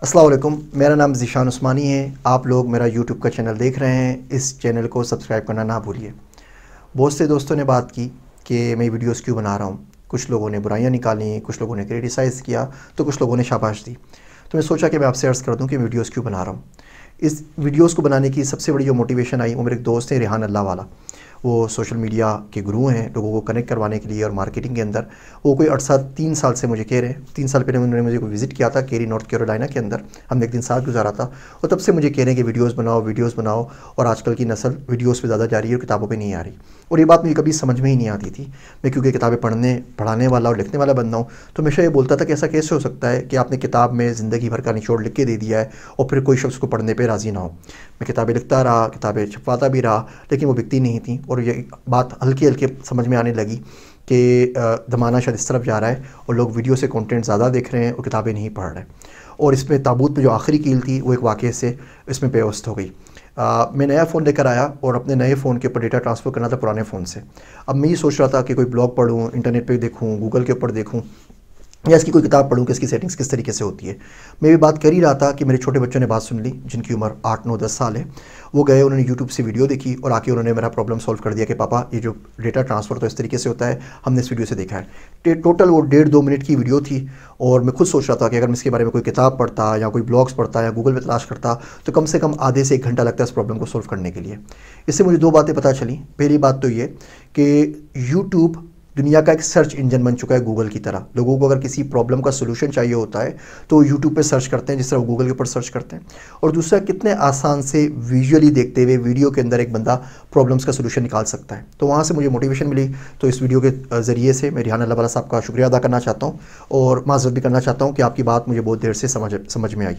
अस्सलाम वालेकुम, मेरा नाम ज़ीशान उस्मानी है। आप लोग मेरा यूट्यूब का चैनल देख रहे हैं। इस चैनल को सब्सक्राइब करना ना भूलिए। बहुत से दोस्तों ने बात की कि मैं वीडियोस क्यों बना रहा हूँ। कुछ लोगों ने बुराइयाँ निकाली, कुछ लोगों ने क्रिटिसाइज़ किया, तो कुछ लोगों ने शाबाश दी। तो मैं सोचा कि मैं आपसे अर्ज़ कर दूँ कि वीडियोस क्यों बना रहा हूँ। इस वीडियोस को बनाने की सबसे बड़ी जो मोटिवेशन आई वो मेरे एक दोस्त हैं, रेहान अल्लाह वाला। वो सोशल मीडिया के गुरु हैं, लोगों को कनेक्ट करवाने के लिए और मार्केटिंग के अंदर। वो कोई अरसा 3 साल से मुझे कह रहे हैं, 3 साल पहले उन्होंने मुझे कोई विज़िट किया था केरी, नॉर्थ कैरोलिना के अंदर। हमने एक दिन साथ गुजारा था और तब से मुझे कह रहे हैं कि वीडियोस बनाओ, वीडियोस बनाओ। और आजकल की नस्ल वीडियोस पे ज़्यादा जा रही है और किताबों पे नहीं आ रही। और ये बात मुझे कभी समझ में ही नहीं आती थी। मैं क्योंकि किताबें पढ़ाने वाला और लिखने वाला बंदा हूँ, तो हमेशा ये बोलता था कि ऐसा कैसे हो सकता है कि आपने किताब में ज़िंदगी भर का निचोड़ लिख के दे दिया है और फिर कोई शख्स को पढ़ने पर राज़ी ना हो। मैं किताबें लिखता रहा, किताबें छपवाता भी रहा, लेकिन वो बिकती नहीं थी। और ये बात हल्की हल्की समझ में आने लगी कि ज़माना शायद इस तरफ जा रहा है और लोग वीडियो से कंटेंट ज़्यादा देख रहे हैं और किताबें नहीं पढ़ रहे। और इसमें ताबूत में जो आखिरी कील थी वो एक वाक़ये से इसमें पेवस्त हो गई। मैं नया फ़ोन लेकर आया और अपने नए फ़ोन के ऊपर डेटा ट्रांसफ़र करना था पुराने फ़ोन से। अब मैं ये सोच रहा था कि कोई ब्लॉग पढ़ूँ, इंटरनेट पे देखूँ, गूगल के ऊपर देखूँ या इसकी कोई किताब पढ़ूँ कि इसकी सेटिंग्स किस तरीके से होती है। मैं भी बात कर ही रहा था कि मेरे छोटे बच्चों ने बात सुन ली, जिनकी उम्र 8, 9, 10 साल है। वो गए, उन्होंने यूट्यूब से वीडियो देखी और आके उन्होंने मेरा प्रॉब्लम सॉल्व कर दिया कि पापा ये जो डेटा ट्रांसफ़र तो इस तरीके से होता है, हमने इस वीडियो से देखा है। टोटल वो 1.5-2 मिनट की वीडियो थी। और मैं खुद सोच रहा था कि अगर मैं इसके बारे में कोई किताब पढ़ता या कोई ब्लॉग्स पढ़ता या गूगल पे तलाश करता तो कम से कम आधे से 1 घंटा लगता है इस प्रॉब्लम को सॉल्व करने के लिए। इससे मुझे 2 बातें पता चली। पहली बात तो ये कि यूट्यूब दुनिया का एक सर्च इंजन बन चुका है गूगल की तरह। लोगों को अगर किसी प्रॉब्लम का सलूशन चाहिए होता है तो यूट्यूब पे सर्च करते हैं, जिस तरह वो गूगल के ऊपर सर्च करते हैं। और दूसरा, कितने आसान से विजुअली देखते हुए वीडियो के अंदर एक बंदा प्रॉब्लम्स का सलूशन निकाल सकता है। तो वहाँ से मुझे मोटिवेशन मिली। तो इस वीडियो के ज़रिए से मैं रेहान अल्लाह वाला साहब का शुक्रिया अदा करना चाहता हूँ और माज़रत भी करना चाहता हूँ कि आपकी बात मुझे बहुत देर से समझ में आई।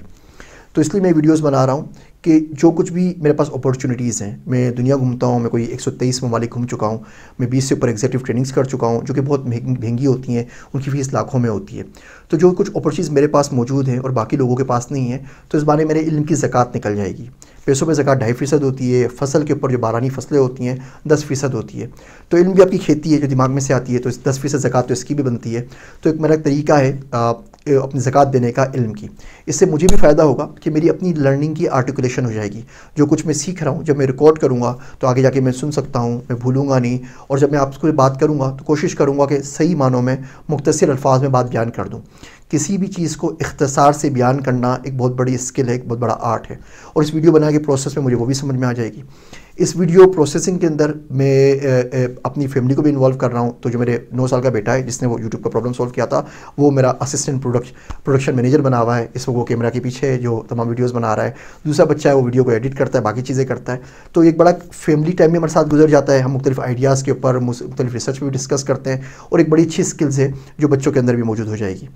तो इसलिए मैं वीडियोस बना रहा हूँ कि जो कुछ भी मेरे पास अपॉर्चुनिटीज़ हैं, मैं दुनिया घूमता हूँ, मैं कोई 123 ममालिक घूम चुका हूँ, मैं 20 से ऊपर एग्जीक्यूटिव ट्रेनिंग्स कर चुका हूँ, जो कि बहुत महंगी होती हैं, उनकी फ़ीस लाखों में होती है। तो जो कुछ अपॉर्चुनिटीज़ मेरे पास मौजूद हैं और बाकी लोगों के पास नहीं है, तो इस बारे में मेरे इल्म की ज़कात निकल जाएगी। पैसों में ज़कात 2.5% होती है, फसल के ऊपर जो बारानी फसलें होती हैं 10% होती है। तो इल्म भी आपकी खेती है जो दिमाग में से आती है, तो इस 10% ज़कात तो इसकी भी बनती है। तो एक मेरा तरीका है अपनी ज़कात देने का इल्म की। इससे मुझे भी फ़ायदा होगा कि मेरी अपनी लर्निंग की आर्टिकुलेशन हो जाएगी। जो कुछ मैं सीख रहा हूँ जब मैं रिकॉर्ड करूँगा तो आगे जाके मैं सुन सकता हूँ, मैं भूलूंगा नहीं। और जब मैं आपसे बात करूँगा तो कोशिश करूँगा कि सही मानों में मुख्तसर अल्फाज में बात बयान कर दूँ। किसी भी चीज़ को इख्तिसार से बयान करना एक बहुत बड़ी स्किल है, एक बहुत बड़ा आर्ट है। और इस वीडियो बनाने के प्रोसेस में मुझे वो भी समझ में आ जाएगी। इस वीडियो प्रोसेसिंग के अंदर मैं अपनी फैमिली को भी इन्वॉल्व कर रहा हूँ। तो जो मेरे 9 साल का बेटा है जिसने वो यूट्यूब का प्रॉब्लम सॉल्व किया था, वो मेरा असिस्टेंट प्रोडक्शन मैनेजर बना हुआ है। इस वो कैमरा के पीछे जो तमाम वीडियोस बना रहा है। दूसरा बच्चा है वो वीडियो को एडिट करता है, बाकी चीज़ें करता है। तो एक बड़ा फैमिली टाइम भी हमारे साथ गुजर जाता है। हम मुख्तलिफ आइडियाज़ के ऊपर मुख्तलिफ रिसर्च भी डिस्कस करते हैं और एक बड़ी अच्छी स्किल्स है जो बच्चों के अंदर भी मौजूद हो जाएगी।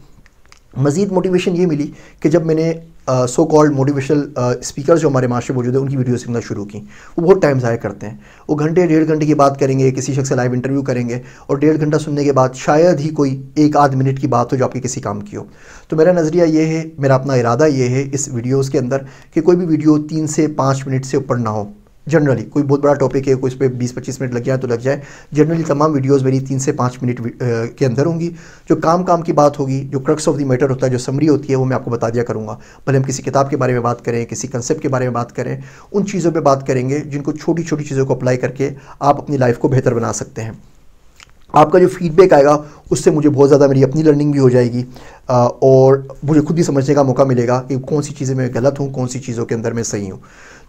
मज़ीद मोटिवेशन ये मिली कि जब मैंने सो कॉल्ड मोटिवेशनल स्पीकर जो हमारे माशरे मौजूद है उनकी वीडियो सुनना शुरू की। वो बहुत टाइम ज़ाया करते हैं। वो घंटे 1.5 घंटे की बात करेंगे, किसी शख्स से लाइव इंटरव्यू करेंगे और 1.5 घंटा सुनने के बाद शायद ही कोई 1-आध मिनट की बात हो जो आपके किसी काम की हो। तो मेरा नज़रिया ये है, मेरा अपना इरादा ये है इस वीडियोज़ के अंदर कि कोई भी वीडियो 3 से 5 मिनट से ऊपर ना हो। जनरली कोई बहुत बड़ा टॉपिक है, कोई इस पर 20-25 मिनट लग जाए तो लग जाए। जनरली तमाम वीडियोस मेरी 3 से 5 मिनट के अंदर होंगी। जो काम की बात होगी, जो क्रक्स ऑफ द मैटर होता है, जो समरी होती है, वो मैं आपको बता दिया करूँगा। भले हम किसी किताब के बारे में बात करें, किसी कंसेप्ट के बारे में बात करें, उन चीज़ों पर बात करेंगे जिनको छोटी छोटी चीज़ों को अप्लाई करके आप अपनी लाइफ को बेहतर बना सकते हैं। आपका जो फीडबैक आएगा उससे मुझे बहुत ज़्यादा मेरी अपनी लर्निंग भी हो जाएगी और मुझे खुद भी समझने का मौका मिलेगा कि कौन सी चीज़ें मैं गलत हूँ, कौन सी चीज़ों के अंदर मैं सही हूँ।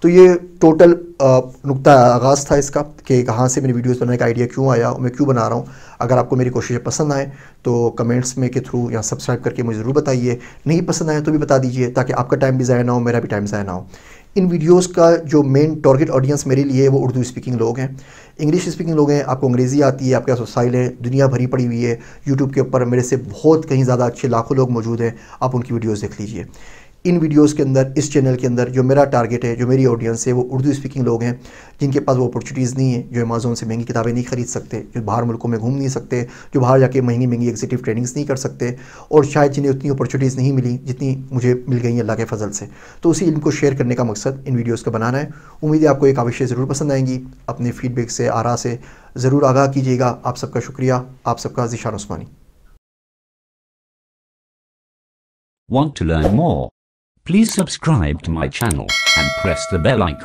तो ये टोटल नुक्ता आगाज़ था इसका कि कहाँ से मेरी वीडियोस बनाने का आइडिया क्यों आया और मैं क्यों बना रहा हूँ। अगर आपको मेरी कोशिशें पसंद आए तो कमेंट्स में के थ्रू या सब्सक्राइब करके मुझे ज़रूर बताइए। नहीं पसंद आए तो भी बता दीजिए ताकि आपका टाइम भी ज़ाया ना हो, मेरा भी टाइम ज़ाया ना हो। इन वीडियोस का जो मेन टारगेट ऑडियंस मेरे लिए वो उर्दू स्पीकिंग लोग हैं, इंग्लिश स्पीकिंग लोग हैं। आपको अंग्रेज़ी आती है, आपके पास वसाइल है, दुनिया भरी पड़ी हुई है। यूट्यूब के ऊपर मेरे से बहुत कहीं ज़्यादा अच्छे लाखों लोग मौजूद हैं, आप उनकी वीडियोस देख लीजिए। इन वीडियोस के अंदर, इस चैनल के अंदर जो मेरा टारगेट है, जो मेरी ऑडियंस है, वो उर्दू स्पीकिंग लोग हैं जिनके पास वो अपॉर्चुनिटीज़ नहीं है, जो अमेज़न से महंगी किताबें नहीं खरीद सकते, जो बाहर मुल्कों में घूम नहीं सकते, जो बाहर जाके महंगी एग्जीक्यूटिव ट्रेनिंग्स नहीं कर सकते और शायद जिन्हें उतनी अपॉर्चुनिटीज़ नहीं मिली जितनी मुझे मिल गई अल्लाह के फजल से। तो उसी इल्म को शेयर करने का मकसद इन वीडियोज़ का बनाना है। उम्मीद है आपको एक काविशें ज़रूर पसंद आएंगी। अपने फीडबैक से, आरा से ज़रूर आगाह कीजिएगा। आप सबका शुक्रिया। आप सबका ज़ीशान उस्मानी। Want to learn more? Please subscribe to my channel and press the bell icon.